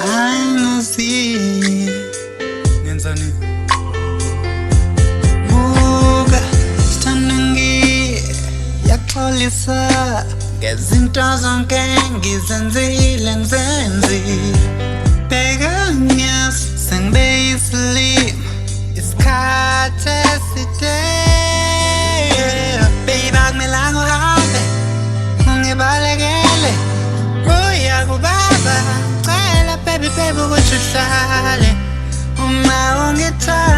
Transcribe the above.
angazi ngenzani buka standingi yaxolisa ngezinto zonke ngizenzile ngizenzi bheka ngiyas sengibe islim isikhathi eside baby akumelanga uhambe ungibalekele uya kubaba cela baby ukuthi uhlale uma ungithanda